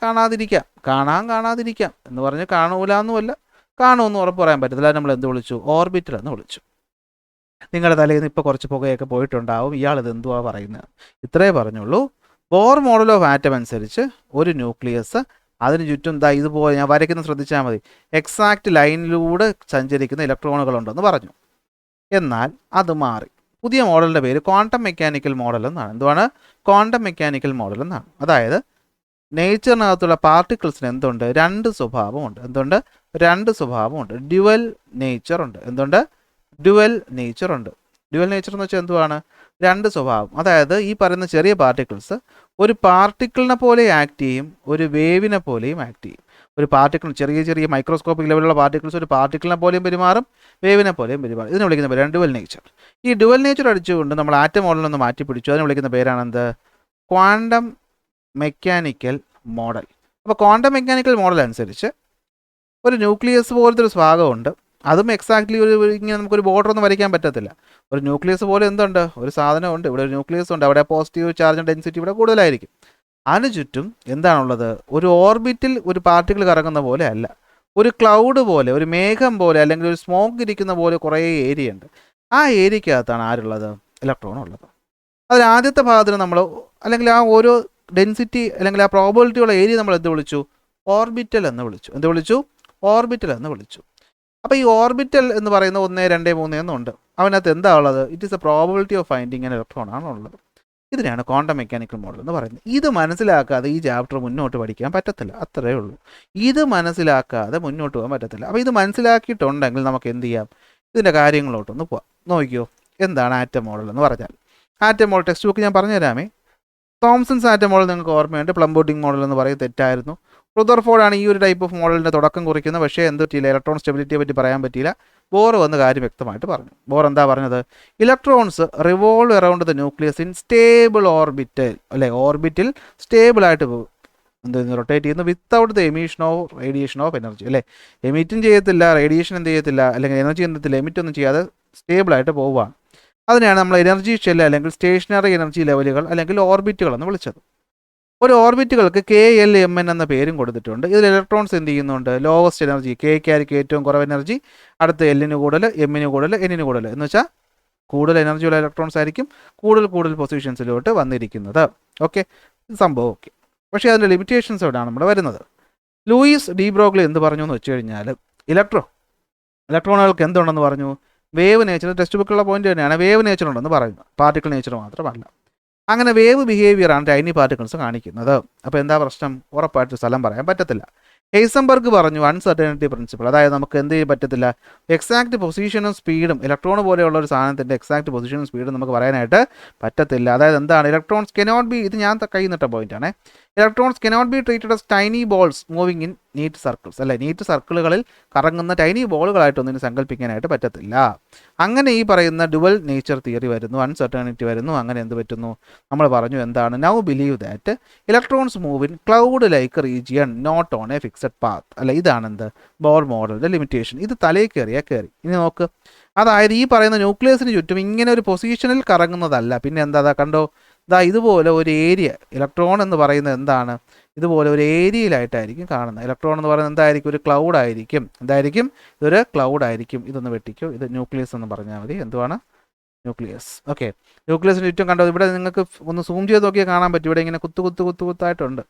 കാണാതിരിക്കാം, കാണാതിരിക്കാം എന്ന് പറഞ്ഞ് കാണൂല എന്നുമല്ല, കാണുമെന്ന് ഉറപ്പ് പറയാൻ പറ്റത്തില്ല. നമ്മൾ എന്ത് വിളിച്ചു? ഓർബിറ്റൽ എന്ന് വിളിച്ചു. നിങ്ങളുടെ തലയിൽ നിന്ന് ഇപ്പോൾ കുറച്ച് പുകയൊക്കെ പോയിട്ടുണ്ടാവും, ഇയാളിത് എന്തുവാ പറയുന്നത്? ഇത്രേ പറഞ്ഞുള്ളൂ. ബോർ മോഡൽ ഓഫ് ആറ്റം അനുസരിച്ച് ഒരു ന്യൂക്ലിയസ് അതിന് ചുറ്റും ഇതുപോലെ ഞാൻ വരയ്ക്കുന്ന ശ്രദ്ധിച്ചാൽ മതി, എക്സാക്റ്റ് ലൈനിലൂടെ സഞ്ചരിക്കുന്ന ഇലക്ട്രോണുകളുണ്ടെന്ന് പറഞ്ഞു. എന്നാൽ അത് മാറി. പുതിയ മോഡലിൻ്റെ പേര് ക്വാണ്ടം മെക്കാനിക്കൽ മോഡൽ എന്നാണ്. എന്തുവാണ്? ക്വാണ്ടം മെക്കാനിക്കൽ മോഡൽ എന്നാണ്. അതായത് നേച്ചറിനകത്തുള്ള പാർട്ടിക്കിൾസിന് എന്തുണ്ട്? രണ്ട് സ്വഭാവമുണ്ട്. എന്തുണ്ട്? രണ്ട് സ്വഭാവമുണ്ട്. ഡ്യുവൽ നേച്ചർ ഉണ്ട്. എന്തുണ്ട്? ഡ്യുവൽ നേച്ചർ ഉണ്ട്. ഡ്യുവൽ നേച്ചർ എന്ന് വെച്ചാൽ എന്തുവാണ്? രണ്ട് സ്വഭാവം. അതായത് ഈ പറയുന്ന ചെറിയ പാർട്ടിക്കിൾസ് ഒരു പാർട്ടിക്കിളിനെ പോലെ ആക്ട് ചെയ്യും, ഒരു വേവിനെ പോലെയും ആക്ട് ചെയ്യും. ഒരു പാർട്ടിക്കിൾ, ചെറിയ മൈക്രോസ്കോപ്പിക് ലെവലുള്ള പാർട്ടിക്കിൾസ് ഒരു പാർട്ടിക്കിളിനെ പോലെയും പെരുമാറും, വേവിനെ പോലെയും പെരുമാറും. ഇതിനെ വിളിക്കുന്ന പേരാണ് ഡ്യുവൽ നേച്ചർ. ഈ ഡ്യുവൽ നേച്ചർ അടിച്ചുകൊണ്ട് നമ്മൾ ആറ്റം മോഡലിൽ നിന്ന് മാറ്റി പിടിച്ചു. അതിനെ വിളിക്കുന്ന പേരാണ് എന്ത്? Quantum mechanical model. അപ്പോൾ ക്വാണ്ടം മെക്കാനിക്കൽ മോഡൽ അനുസരിച്ച് ഒരു ന്യൂക്ലിയസ് പോലത്തെ ഒരു ഭാഗമുണ്ട്. അതും എക്സാക്ട്ലി ഇങ്ങനെ നമുക്കൊരു ബോർഡർ ഒന്നും വരയ്ക്കാൻ പറ്റത്തില്ല. ഒരു ന്യൂക്ലിയസ് പോലെ എന്തുണ്ട്? ഒരു സാധനമുണ്ട്, ഇവിടെ ഒരു ന്യൂക്ലിയസ് ഉണ്ട്, അവിടെ പോസിറ്റീവ് ചാർജ് ഡെൻസിറ്റി ഇവിടെ കൂടുതലായിരിക്കും. അതിന് ചുറ്റും എന്താണുള്ളത്? ഒരു ഓർബിറ്റിൽ ഒരു പാർട്ടിക്കിൾ കറങ്ങുന്ന പോലെ അല്ല, ഒരു ക്ലൗഡ് പോലെ, ഒരു മേഘം പോലെ, അല്ലെങ്കിൽ ഒരു സ്മോക്ക് ഇരിക്കുന്ന പോലെ കുറേ ഏരിയ ഉണ്ട്. ആ ഏരിയക്കകത്താണ് ആരുള്ളത്? ഇലക്ട്രോൺ ഉള്ളത്. അതിൽ ആദ്യത്തെ ഭാഗത്തിന് നമ്മൾ, അല്ലെങ്കിൽ ആ ഓരോ ഡെൻസിറ്റി അല്ലെങ്കിൽ ആ പ്രോബബിലിറ്റി ഉള്ള ഏരിയ നമ്മൾ എന്ത് വിളിച്ചു? ഓർബിറ്റൽ എന്ന് വിളിച്ചു. എന്ത് വിളിച്ചു? ഓർബിറ്റൽ എന്ന് വിളിച്ചു. അപ്പോൾ ഈ ഓർബിറ്റൽ എന്ന് പറയുന്ന 1, 2, 3 എന്നുണ്ട്. അവനകത്ത് എന്താ ഉള്ളത്? It is A probability of finding an electron ആണുള്ളത്. ഇതിനെയാണ് ക്വാണ്ടം മെക്കാനിക്കൽ മോഡൽ എന്ന് പറയുന്നത്. ഇത് മനസ്സിലാക്കാതെ ഈ ചാപ്റ്റർ മുന്നോട്ട് പഠിക്കാൻ പറ്റത്തില്ല, അത്രയേ ഉള്ളൂ. ഇത് മനസ്സിലാക്കാതെ മുന്നോട്ട് പോകാൻ പറ്റത്തില്ല. അപ്പോൾ ഇത് മനസ്സിലാക്കിയിട്ടുണ്ടെങ്കിൽ നമുക്ക് എന്ത് ചെയ്യാം? ഇതിൻ്റെ കാര്യങ്ങളോട്ടൊന്ന് പോവാം. നോക്കിയോ, എന്താണ് ആറ്റം മോഡൽ എന്ന് പറഞ്ഞാൽ? ആറ്റം മോഡൽ ടെക്സ്റ്റ് ബുക്ക് ഞാൻ പറഞ്ഞു തരാമേ. തോംസൺസ് ആറ്റം മോഡൽ നിങ്ങൾക്ക് ഓർമ്മയുണ്ട്. പ്ലംബോർഡിംഗ് മോഡൽ എന്ന് പറയുന്നത് തെറ്റായിരുന്നു. റുദർഫോർഡാണ് ഈ ഒരു ടൈപ്പ് ഓഫ് മോഡലിൻ്റെ തുടക്കം കുറിക്കുന്നത്. പക്ഷേ എന്ത് പറ്റിയില്ല? ഇലക്ട്രോൺ സ്റ്റെബിലിറ്റിയെ പറ്റി പറയാൻ പറ്റിയില്ല. ബോർ വന്ന കാര്യം വ്യക്തമായിട്ട് പറഞ്ഞു. ബോർ എന്താ പറഞ്ഞത്? Electrons revolve around the nucleus in stable orbital, അല്ലെ, ഓർബിറ്റിൽ സ്റ്റേബിളായിട്ട് റൊട്ടേറ്റ് ചെയ്യുന്നു without the emission of radiation of energy, അല്ലേ. എമിറ്റും ചെയ്യത്തില്ല, റേഡിയേഷൻ എന്ത് ചെയ്യത്തില്ല, അല്ലെങ്കിൽ എനർജി എന്തില്ല, എമിറ്റ് ഒന്നും ചെയ്യാതെ സ്റ്റേബിളായിട്ട് പോവുകയാണ്. അതിനെയാണ് നമ്മൾ എനർജി ഷെല്ല് അല്ലെങ്കിൽ സ്റ്റേഷനറി എനർജി ലെവലുകൾ അല്ലെങ്കിൽ ഓർബിറ്റുകൾ എന്ന് വിളിച്ചത്. ഒരു ഓർബിറ്റുകൾക്ക് KLMN എന്ന പേരും കൊടുത്തിട്ടുണ്ട്. ഇതിൽ ഇലക്ട്രോൺസ് എന്ത് ചെയ്യുന്നുണ്ട്? ലോവസ്റ്റ് എനർജി, കെക്കായിരിക്കും ഏറ്റവും കുറവ് എനർജി, അടുത്ത Lന് കൂടുതൽ, Mന് കൂടുതൽ, Nന് കൂടുതൽ, എന്ന് വെച്ചാൽ കൂടുതൽ എനർജിയുള്ള ഇലക്ട്രോൺസ് ആയിരിക്കും കൂടുതൽ പൊസിഷൻസിലോട്ട് വന്നിരിക്കുന്നത്. ഓക്കെ, സംഭവം ഓക്കെ. പക്ഷേ അതിൻ്റെ ലിമിറ്റേഷൻസ് എവിടെയാണ് നമ്മുടെ വരുന്നത്. ലൂയിസ് ഡി ബ്രോഗ്ലി എന്ത് പറഞ്ഞു എന്ന് വെച്ച് കഴിഞ്ഞാൽ ഇലക്ട്രോണുകൾക്ക് എന്തുണ്ടെന്ന് പറഞ്ഞു, വേവ് നേച്ചർ, ടെക്സ്റ്റ് ബുക്കുള്ള പോയിന്റ് തന്നെയാണ്, വേവ് നേച്ചർ ഉണ്ടെന്ന് പറയുന്നു, പാർട്ടിക്കിൾ നേച്ചർ മാത്രമല്ല. അങ്ങനെ വേവ് ബിഹേവിയറാണ് ടൈനി പാർട്ടിക്കിൾസ് കാണിക്കുന്നത്. അപ്പോൾ എന്താ പ്രശ്നം? ഉറപ്പായിട്ട് സ്ഥലം പറയാൻ പറ്റത്തില്ല. ഹെയ്സൻബർഗ് പറഞ്ഞു അൺസർട്ടനിറ്റി പ്രിൻസിപ്പിൾ, അതായത് നമുക്ക് എന്ത് ചെയ്യാൻ പറ്റത്തില്ല, എക്സാക്ട് പൊസിഷനും സ്പീഡും ഇലക്ട്രോൺ പോലെയുള്ള ഒരു സാധനത്തിൻ്റെ എക്സാക്ട് പൊസിഷനും സ്പീഡും നമുക്ക് പറയാനായിട്ട് പറ്റത്തില്ല. അതായത് എന്താണ്, ഇലക്ട്രോൺസ് കനോട്ട് ബി, ഇത് ഞാൻ കൈ നിട്ട പോയിന്റാണ്, electrons cannot be treated as tiny balls moving in neat circles, അല്ലെ, നീറ്റ് സർക്കിളുകളിൽ കറങ്ങുന്ന ടൈനി ബോളുകളായിട്ടൊന്നിന് സങ്കല്പിക്കാനായിട്ട് പറ്റത്തില്ല. അങ്ങനെ ഈ പറയുന്ന ഡുവൽ നേച്ചർ തിയറി വരുന്നു, അൺസർട്ടനിറ്റി വരുന്നു. അങ്ങനെ എന്ത് പറ്റുന്നു, നമ്മൾ പറഞ്ഞു എന്താണ്, now believe that electrons move in cloud like region not on a fixed path. അല്ല, ഇതാണ് എന്ത്, ബോർ മോഡലിൻ്റെ ലിമിറ്റേഷൻ. ഇത് തലയിൽ കയറിയാൽ കയറി. ഇനി നോക്ക്, അതായത് ഈ പറയുന്ന ന്യൂക്ലിയസിന് ചുറ്റും ഇങ്ങനെ ഒരു പൊസിഷനിൽ കറങ്ങുന്നതല്ല, പിന്നെ എന്താ കണ്ടോ, ഇതാ ഇതുപോലെ ഒരു ഏരിയ, ഇലക്ട്രോൺ എന്ന് പറയുന്നത് എന്താണ്, ഇതുപോലെ ഒരു ഏരിയയിലായിട്ടായിരിക്കും കാണുന്നത്. ഇലക്ട്രോൺ എന്ന് പറയുന്നത് എന്തായിരിക്കും, ഒരു ക്ലൗഡ് ആയിരിക്കും. എന്തായിരിക്കും, ഇതൊരു ക്ലൗഡ് ആയിരിക്കും. ഇതൊന്ന് വെട്ടിക്കോ, ഇത് ന്യൂക്ലിയസ് എന്ന് പറഞ്ഞാൽ മതി. എന്തുവാണ്, ന്യൂക്ലിയസ്. ഓക്കെ, ന്യൂക്ലിയസിന് ചുറ്റും കണ്ടോ, ഇവിടെ നിങ്ങൾക്ക് ഒന്ന് സൂം ചെയ്ത് നോക്കിയാൽ കാണാൻ പറ്റും, ഇവിടെ ഇങ്ങനെ കുത്തായിട്ടുണ്ട്,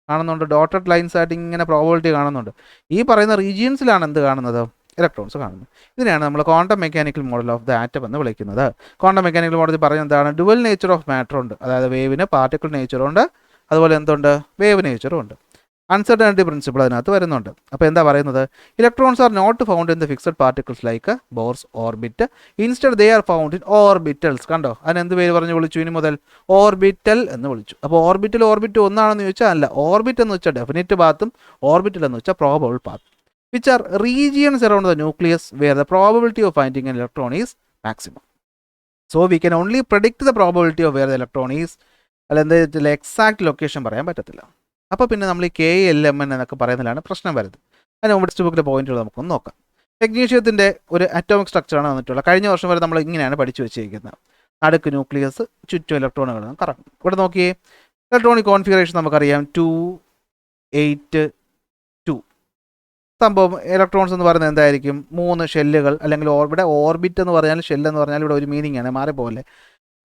കാണുന്നുണ്ട്, ഡോട്ടഡ് ലൈൻസ് ആയിട്ട് ഇങ്ങനെ പ്രോബബിലിറ്റി കാണുന്നുണ്ട്. ഈ പറയുന്ന റീജിയൻസിലാണ് എന്ത് കാണുന്നത്, ഇലക്ട്രോൺസ് കാണുന്നത്. ഇതിനെയാണ് നമ്മൾ quantum mechanical model of the atom എന്ന് വിളിക്കുന്നത്. ക്വാണ്ടം മെക്കാനിക്കൽ മോഡൽ പറയുന്നത് എന്താണ്, ഡുവൽ നേച്ചർ ഓഫ് മാറ്റർ ഉണ്ട്, അതായത് വേവിന് പാർട്ടിക്കിൾ നേച്ചറുണ്ട്, അതുപോലെ എന്തുണ്ട്, വേവ് നേച്ചറും ഉണ്ട്. അൺസർട്ടനിറ്റി പ്രിൻസിപ്പിൾ അതിനകത്ത് വരുന്നുണ്ട്. അപ്പോൾ എന്താ പറയുന്നത്, electrons are not found in the fixed particles like Bohr's orbit, instead they are found in orbitals. കണ്ടോ, അതിനെന്ത് പേര് പറഞ്ഞ് വിളിച്ചു, ഇനി മുതൽ ഓർബിറ്റൽ എന്ന് വിളിച്ചു. അപ്പോൾ ഓർബിറ്റ് ഒന്നാണെന്ന് ചോദിച്ചാൽ അല്ല, ഓർബിറ്റ് എന്ന് വെച്ചാൽ ഡെഫിനിറ്റ് പാത്തും ഓർബിറ്റൽ എന്ന് വെച്ചാൽ probable path, which are regions around the nucleus where the probability of finding an electron is maximum. So we can only predict the probability of where the electron is, അല്ലെങ്കിൽ exact location പറയാൻ പറ്റത്തില്ല. അപ്പോൾ പിന്നെ നമ്മൾ ഈ KLMN എന്നൊക്കെ പറയുന്നതിലാണ് പ്രശ്നം വരുന്നത്. അതിന് ടെക്സ്റ്റ് ബുക്കിലെ പോയിന്റുകൾ നമുക്കൊന്ന് നോക്കാം. ടെക്നീഷ്യത്തിൻ്റെ ഒരു അറ്റോമിക് സ്ട്രക്ചറാണ് വന്നിട്ടുള്ളത്. കഴിഞ്ഞ വർഷം വരെ നമ്മൾ ഇങ്ങനെയാണ് പഠിച്ചു വെച്ചിരിക്കുന്നത്. നടുക്ക് ന്യൂക്ലിയസ്, ചുറ്റും ഇലക്ട്രോണുകൾ കറങ്ങും. ഇവിടെ നോക്കിയേ, ഇലക്ട്രോണിക് കോൺഫിഗറേഷൻ നമുക്കറിയാം 2, 8, 2. സംഭവം ഇലക്ട്രോൺസ് എന്ന് പറയുന്നത് എന്തായിരിക്കും, 3 ഷെല്ലുകൾ, അല്ലെങ്കിൽ ഇവിടെ ഓർബിറ്റ് എന്ന് പറഞ്ഞാൽ ഷെല്ല് എന്ന് പറഞ്ഞാൽ ഇവിടെ ഒരു മീനിങ് ആണ്, മാറിപ്പോലെ.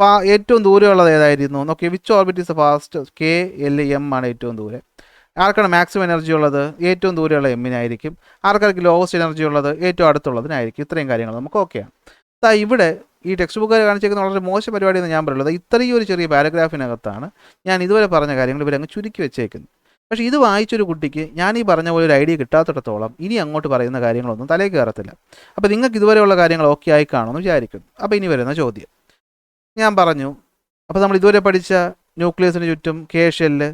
അപ്പോൾ ഏറ്റവും ദൂരെയുള്ളത് ഏതായിരുന്നു നോക്കി, which orbit is fast, KLM ആണ് ഏറ്റവും ദൂരെ. ആർക്കാണ് മാക്സിമം എനർജി ഉള്ളത്, ഏറ്റവും ദൂരെയുള്ള എമ്മിനായിരിക്കും. ആർക്കാർക്ക് ലോവസ്റ്റ് എനർജി ഉള്ളത്, ഏറ്റവും അടുത്തുള്ളതിനായിരിക്കും. ഇത്രയും കാര്യങ്ങൾ നമുക്ക് ഓക്കെയാണ്. ഇവിടെ ഈ ടെക്സ്റ്റ് ബുക്ക് കാണിച്ചേക്കുന്ന വളരെ മോശം പരിപാടി എന്ന് ഞാൻ പറയുള്ളത്, ഇത്രയും ഒരു ചെറിയ പാരഗ്രാഫിനകത്താണ് ഞാൻ ഇതുവരെ പറഞ്ഞ കാര്യങ്ങൾ ഇവരങ്ങ് ചുരുക്കി വെച്ചേക്കുന്നത്. പക്ഷേ ഇത് വായിച്ചൊരു കുട്ടിക്ക് ഞാൻ ഈ പറഞ്ഞ പോലെ ഒരു ഐഡിയ കിട്ടാത്തിടത്തോളം ഇനി അങ്ങോട്ട് പറയുന്ന കാര്യങ്ങളൊന്നും തലയിൽ കയറത്തില്ല. അപ്പോൾ നിങ്ങൾക്ക് ഇതുവരെയുള്ള കാര്യങ്ങൾ ഓക്കെ ആയി കാണുമെന്ന് വിചാരിക്കുന്നു. അപ്പോൾ ഇനി വരുന്ന ചോദ്യം ഞാൻ പറഞ്ഞു, അപ്പോൾ നമ്മൾ ഇതുവരെ പഠിച്ച ന്യൂക്ലിയസിന് ചുറ്റും K shell,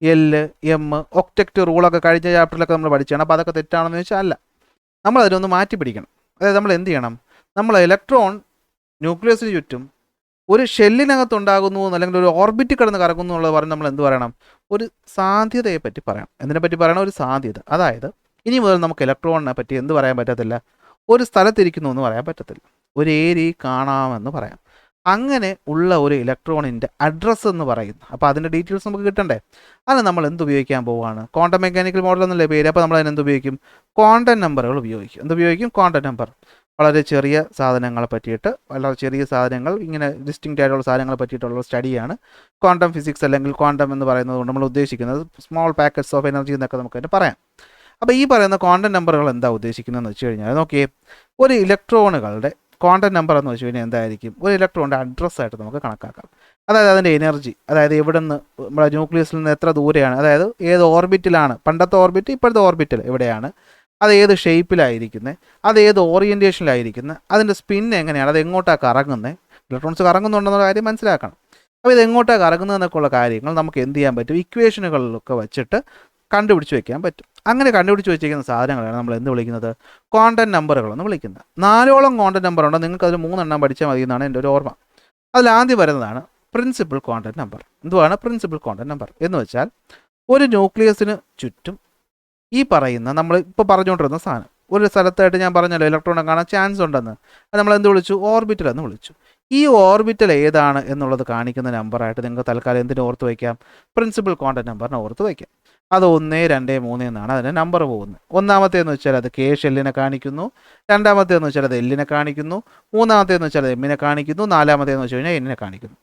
L, M, octet റൂളൊക്കെ കഴിഞ്ഞ ചാപ്റ്ററിലൊക്കെ നമ്മൾ പഠിച്ചാണ്. അപ്പോൾ അതൊക്കെ തെറ്റാണെന്ന് ചോദിച്ചാൽ അല്ല, നമ്മൾ അതിനൊന്ന് മാറ്റി പിടിക്കണം. അതായത് നമ്മൾ എന്ത് ചെയ്യണം, നമ്മൾ ഇലക്ട്രോൺ ന്യൂക്ലിയസിന് ചുറ്റും ഒരു ഷെല്ലിനകത്തുണ്ടാകുന്നു അല്ലെങ്കിൽ ഒരു ഓർബിറ്റ് കിടന്ന് കറങ്ങുന്നു എന്നുള്ളത് പറഞ്ഞ് നമ്മൾ എന്ത് പറയണം, ഒരു സാധ്യതയെ പറ്റി പറയണം. എന്തിനെ പറ്റി പറയണം, ഒരു സാധ്യത. അതായത് ഇനി മുതൽ നമുക്ക് ഇലക്ട്രോണിനെ പറ്റി എന്ത് പറയാൻ പറ്റത്തില്ല, ഒരു സ്ഥലത്തിരിക്കുന്നു എന്ന് പറയാൻ പറ്റത്തില്ല, ഒരു ഏരിയ കാണാമെന്ന് പറയാം. അങ്ങനെ ഉള്ള ഒരു ഇലക്ട്രോണിൻ്റെ അഡ്രസ്സ് എന്ന് പറയുന്നു. അപ്പോൾ അതിൻ്റെ ഡീറ്റെയിൽസ് നമുക്ക് കിട്ടണ്ടേ. അതിന് നമ്മൾ എന്ത് ഉപയോഗിക്കാൻ പോവുകയാണ്, ക്വാണ്ടം മെക്കാനിക്കൽ മോഡൽ എന്നല്ലേ പേര്. അപ്പോൾ നമ്മൾ അതിനെന്ത് ഉപയോഗിക്കും, ക്വാണ്ടം നമ്പറുകൾ ഉപയോഗിക്കും. എന്തുപയോഗിക്കും, ക്വാണ്ടം നമ്പർ. വളരെ ചെറിയ സാധനങ്ങളെ പറ്റിയിട്ട്, വളരെ ചെറിയ സാധനങ്ങൾ, ഇങ്ങനെ ഡിസ്റ്റിങ്ക്റ്റ് ആയിട്ടുള്ള സാധനങ്ങളെ പറ്റിയിട്ടുള്ള സ്റ്റഡിയാണ് ക്വാണ്ടം ഫിസിക്സ്, അല്ലെങ്കിൽ ക്വാണ്ടം എന്ന് പറയുന്നത് കൊണ്ട് നമ്മൾ ഉദ്ദേശിക്കുന്നത് സ്മോൾ പാക്കറ്റ്സ് ഓഫ് എനർജി എന്നൊക്കെ നമുക്ക് അതിന് പറയാം. അപ്പോൾ ഈ പറയുന്ന ക്വാണ്ടം നമ്പറുകൾ എന്താ ഉദ്ദേശിക്കുന്നതെന്ന് വെച്ച് കഴിഞ്ഞാൽ നോക്കിയേ, ഒരു ഇലക്ട്രോണുകളുടെ ക്വാണ്ടം നമ്പർ എന്ന് വെച്ച് കഴിഞ്ഞാൽ എന്തായിരിക്കും, ഒരു ഇലക്ട്രോണിൻ്റെ അഡ്രസ്സായിട്ട് നമുക്ക് കണക്കാക്കാം. അതായത് അതിൻ്റെ എനർജി, അതായത് എവിടെ നിന്ന് നമ്മുടെ ന്യൂക്ലിയസിൽ നിന്ന് എത്ര ദൂരെയാണ്, അതായത് ഏത് ഓർബിറ്റിലാണ്, പണ്ടത്തെ ഓർബിറ്റ് ഇപ്പോഴത്തെ ഓർബിറ്റിൽ എവിടെയാണ്, അത് ഏത് ഷേപ്പിലായിരിക്കുന്നത്, അത് ഏത് ഓറിയൻറ്റേഷനിലായിരിക്കുന്നത്, അതിൻ്റെ സ്പിൻ എങ്ങനെയാണ്, അത് എങ്ങോട്ടാണ് കറങ്ങുന്നത്, ഇലക്ട്രോൺസ് കറങ്ങുന്നുണ്ടെന്നുള്ള കാര്യം മനസ്സിലാക്കണം. അപ്പോൾ ഇത് എങ്ങോട്ടാണ് കറങ്ങുന്നതെന്നൊക്കെയുള്ള കാര്യങ്ങൾ നമുക്ക് എന്ത് ചെയ്യാൻ പറ്റും, ഇക്വേഷനുകളിലൊക്കെ വെച്ചിട്ട് കണ്ടുപിടിച്ച് വയ്ക്കാൻ പറ്റും. അങ്ങനെ കണ്ടുപിടിച്ച് വെച്ചിരിക്കുന്ന സാധനങ്ങളാണ് നമ്മൾ എന്ത് വിളിക്കുന്നത്, ക്വാണ്ടം നമ്പറുകളെന്ന് വിളിക്കുന്നത്. 4ഓളം ക്വാണ്ടം നമ്പറുണ്ട്, നിങ്ങൾക്ക് അതിൽ 3 എണ്ണം പഠിച്ചാൽ മതി എന്നാണ് എൻ്റെ ഒരു ഓർമ്മ. അതിലാദ്യം വരുന്നതാണ് പ്രിൻസിപ്പിൾ ക്വാണ്ടം നമ്പർ. എന്തുവാണ് പ്രിൻസിപ്പിൾ ക്വാണ്ടം നമ്പർ എന്ന് വെച്ചാൽ, ഒരു ന്യൂക്ലിയസിന് ചുറ്റും ഈ പറയുന്ന നമ്മൾ ഇപ്പോൾ പറഞ്ഞുകൊണ്ടിരുന്ന സാധനം, ഒരു സ്ഥലത്തായിട്ട് ഞാൻ പറഞ്ഞല്ലോ ഇലക്ട്രോണെ കാണാൻ ചാൻസ് ഉണ്ടെന്ന്, അത് നമ്മൾ എന്ത് വിളിച്ചു, ഓർബിറ്റൽ എന്ന് വിളിച്ചു. ഈ ഓർബിറ്റൽ ഏതാണ് എന്നുള്ളത് കാണിക്കുന്ന നമ്പറായിട്ട് നിങ്ങൾക്ക് തൽക്കാലം എന്തിനു ഓർത്ത് വയ്ക്കാം, പ്രിൻസിപ്പിൾ ക്വാണ്ടം നമ്പറിനെ ഓർത്ത് വയ്ക്കാം. അത് 1, 2, 3 എന്നാണ് അതിൻ്റെ നമ്പർ പോകുന്നത്. ഒന്നാമത്തേന്ന് വെച്ചാൽ അത് കെ ഷെല്ലിനെ കാണിക്കുന്നു, രണ്ടാമത്തേന്ന് വെച്ചാൽ അത് എല്ലിനെ കാണിക്കുന്നു, മൂന്നാമത്തേന്ന് വെച്ചാൽ അത് എമ്മിനെ കാണിക്കുന്നു, നാലാമത്തേന്ന് വെച്ച് കഴിഞ്ഞാൽ എന്നിനെ കാണിക്കുന്നു.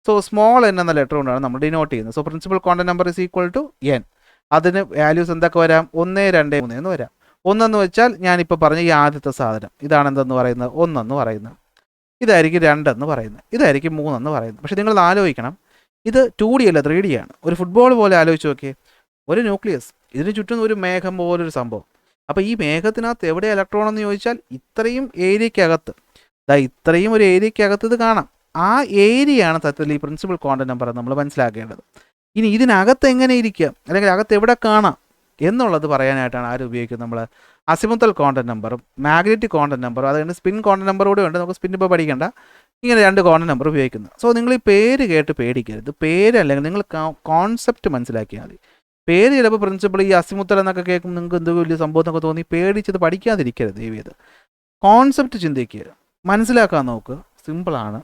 സോ സ്മോൾ എൻ എന്ന ലെറ്റർ കൊണ്ടാണ് നമ്മൾ ഡിനോട്ട് ചെയ്യുന്നത്. So principal quantum number is equal to n. അതിന് വാല്യൂസ് എന്തൊക്കെ വരാം? 1, 2, 3 എന്ന് വരാം. ഒന്നെന്ന് വെച്ചാൽ ഞാനിപ്പോൾ പറഞ്ഞ ഈ ആദ്യത്തെ സാധനം, ഇതാണ് എന്തെന്ന് പറയുന്നത്? 1 എന്ന് പറയുന്നത്. ഇതായിരിക്കും 2 എന്ന് പറയുന്നത്, ഇതായിരിക്കും 3 എന്ന് പറയുന്നത്. പക്ഷേ നിങ്ങൾ ആലോചിക്കണം, ഇത് 2D അല്ല 3D ആണ്. ഒരു ഫുട്ബോൾ പോലെ ആലോചിച്ച് നോക്കിയേ. ഒരു ന്യൂക്ലിയസ്, ഇതിന് ചുറ്റും ഒരു മേഘം പോലൊരു സംഭവം. അപ്പോൾ ഈ മേഘത്തിനകത്ത് എവിടെ ഇലക്ട്രോൺ എന്ന് ചോദിച്ചാൽ ഇത്രയും ഏരിയക്കകത്ത്, ഇത്രയും ഒരു ഏരിയക്കകത്ത് ഇത് കാണാം. ആ ഏരിയയാണ് സത്യത്തിൽ ഈ പ്രിൻസിപ്പൽ ക്വാണ്ടം നമ്പർ നമ്മൾ മനസ്സിലാക്കേണ്ടത്. ഇനി ഇതിനകത്ത് എങ്ങനെ ഇരിക്കുക, അല്ലെങ്കിൽ അകത്ത് എവിടെ കാണാം എന്നുള്ളത് പറയാനായിട്ടാണ് ആര് ഉപയോഗിക്കുന്നത്? നമ്മൾ അസിമുത്തൽ ക്വാണ്ടം നമ്പറും മാഗ്നറ്റിക് ക്വാണ്ടം നമ്പറും, അതുകൊണ്ട് സ്പിൻ ക്വാണ്ടം നമ്പർ കൂടെ ഉണ്ട്. നമുക്ക് സ്പിൻ ഇപ്പോൾ പഠിക്കേണ്ട. ഇങ്ങനെ 2 ക്വാണ്ടം നമ്പർ ഉപയോഗിക്കുന്നത്. സോ നിങ്ങൾ ഈ പേര് കേട്ട് പേടിക്കരുത്. പേരല്ലെങ്കിൽ നിങ്ങൾ കോൺസെപ്റ്റ് മനസ്സിലാക്കിയാൽ മതി. പേര് ചിലപ്പോൾ പ്രിൻസിപ്പൾ ഈ അസിമുത്തൽ എന്നൊക്കെ കേൾക്കുമ്പോൾ നിങ്ങൾക്ക് എന്തോ വലിയ സംഭവം എന്നൊക്കെ തോന്നി പേടിച്ചത് പഠിക്കാതിരിക്കരുത്. ദയവേത് കോൺസെപ്റ്റ് ചിന്തിക്കുക, മനസ്സിലാക്കാൻ നോക്കുക. സിമ്പിളാണ്,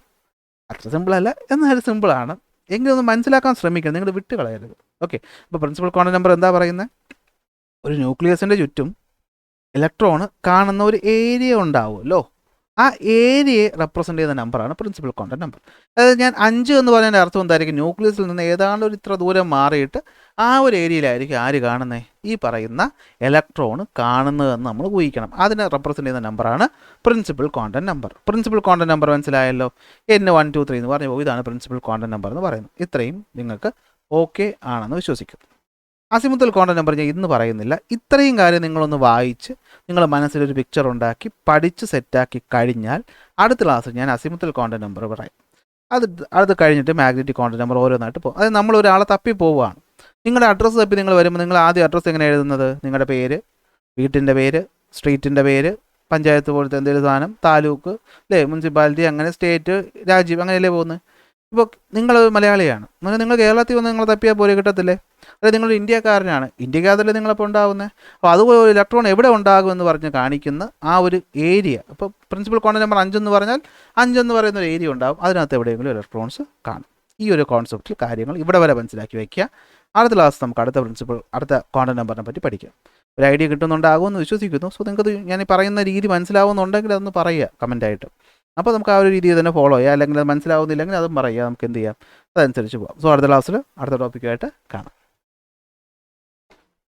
അത്ര സിമ്പിളല്ല എന്നാലും സിമ്പിളാണ്. എങ്കിലും ഒന്ന് മനസ്സിലാക്കാൻ ശ്രമിക്കണം, നിങ്ങൾ വിട്ട് കളയരുത്. ഓക്കെ, അപ്പോൾ പ്രിൻസിപ്പൽ ക്വാണ്ടം നമ്പർ എന്താ പറയുന്നത്? ഒരു ന്യൂക്ലിയസിൻ്റെ ചുറ്റും ഇലക്ട്രോൺ കാണുന്ന ഒരു ഏരിയ ഉണ്ടാവുമല്ലോ, ആ ഏരിയയെ റെപ്രസെൻ്റ് ചെയ്യുന്ന നമ്പറാണ് പ്രിൻസിപ്പൽ ക്വാണ്ടം നമ്പർ. അതായത് ഞാൻ 5 എന്ന് പറയുന്നതിൻ്റെ അർത്ഥം എന്തായിരിക്കും? ന്യൂക്ലിയസിൽ നിന്ന് ഏതാണ്ട് ഒരു ഇത്ര ദൂരം മാറിയിട്ട് ആ ഒരു ഏരിയയിലായിരിക്കും ആര് കാണുന്നത്? ഈ പറയുന്ന ഇലക്ട്രോൺ കാണുന്നതെന്ന് നമ്മൾ ഊഹിക്കണം. അതിനെ റെപ്രസെൻ്റ് ചെയ്യുന്ന നമ്പറാണ് principal quantum number. Principal quantum number മനസ്സിലായല്ലോ. N 1 2 3 എന്ന് പറഞ്ഞു പോകും. ഇതാണ് പ്രിൻസിപ്പൽ ക്വാണ്ടം നമ്പർ എന്ന് പറയുന്നത്. ഇത്രയും നിങ്ങൾക്ക് ഓക്കെ ആണെന്ന് വിശ്വസിക്കുന്നു. അസിമുത്തൽ ക്വാണ്ടം നമ്പർ ഞാൻ ഇന്ന് പറയുന്നില്ല. ഇത്രയും കാര്യം നിങ്ങളൊന്ന് വായിച്ച് നിങ്ങൾ മനസ്സിലൊരു പിക്ചർ ഉണ്ടാക്കി പഠിച്ച് സെറ്റാക്കി കഴിഞ്ഞാൽ അടുത്ത ക്ലാസ്സിൽ ഞാൻ അസിമുത്തൽ ക്വാണ്ടം നമ്പർ പറയാം. അത് കഴിഞ്ഞിട്ട് മാഗ്നറ്റിക് ക്വാണ്ടം നമ്പർ ഓരോന്നായിട്ട് പോകും. അതായത് നമ്മൾ ഒരാളെ തപ്പി പോവുകയാണ്. നിങ്ങളുടെ അഡ്രസ്സ് തപ്പി നിങ്ങൾ വരുമ്പോൾ നിങ്ങൾ ആദ്യം അഡ്രസ്സ് എങ്ങനെ എഴുതുന്നത്? നിങ്ങളുടെ പേര്, വീട്ടിൻ്റെ പേര്, സ്ട്രീറ്റിൻ്റെ പേര്, പഞ്ചായത്ത് പോലത്തെ എന്തെങ്കിലും സാധനം, താലൂക്ക് അല്ലേ, മുനിസിപ്പാലിറ്റി, അങ്ങനെ സ്റ്റേറ്റ്, രാജ്യം, അങ്ങനെയല്ലേ പോകുന്നത്. ഇപ്പോൾ നിങ്ങൾ മലയാളിയാണ്, നിങ്ങൾ കേരളത്തിൽ വന്ന് നിങ്ങൾ തപ്പിയാൽ പോലെ കിട്ടത്തില്ലേ? അതായത് നിങ്ങൾ ഇന്ത്യക്കാരനാണ്, ഇന്ത്യക്കകത്തല്ലേ നിങ്ങളപ്പോൾ ഉണ്ടാകുന്നത്. അപ്പോൾ അതുപോലെ ഒരു ഇലക്ട്രോൺ എവിടെ ഉണ്ടാകുമെന്ന് പറഞ്ഞ് കാണിക്കുന്ന ആ ഒരു ഏരിയ. അപ്പോൾ പ്രിൻസിപ്പൽ ക്വാണ്ടം നമ്പർ 5 എന്ന് പറഞ്ഞാൽ 5 എന്ന് പറയുന്ന ഒരു ഏരിയ ഉണ്ടാകും, അതിനകത്ത് എവിടെയെങ്കിലും ഇലക്ട്രോൺസ് കാണും. ഈ ഒരു കോൺസെപ്റ്റിൽ കാര്യങ്ങൾ ഇവിടെ വരെ മനസ്സിലാക്കി വയ്ക്കുക. അടുത്ത ക്ലാസ് നമുക്ക് അടുത്ത ക്വാണ്ടം നമ്പറിനെ പറ്റി പഠിക്കാം. ഒരു ഐഡിയ കിട്ടുന്നുണ്ടാകുമെന്ന് വിശ്വസിക്കുന്നു. സോ നിങ്ങൾക്കത് ഞാൻ പറയുന്ന രീതി മനസ്സിലാവുന്നുണ്ടെങ്കിൽ അതൊന്ന് പറയുക കമൻറ്റായിട്ട്. അപ്പോൾ നമുക്ക് ആ ഒരു രീതിയിൽ തന്നെ ഫോളോ ചെയ്യാം. അല്ലെങ്കിൽ അത് മനസ്സിലാവുന്നില്ലെങ്കിൽ അതും പറയുക, നമുക്ക് എന്ത് ചെയ്യാം, അതനുസരിച്ച് പോകാം. സോ അടുത്ത ക്ലാസ്സിൽ അടുത്ത ടോപ്പിക്കായിട്ട് കാണാം.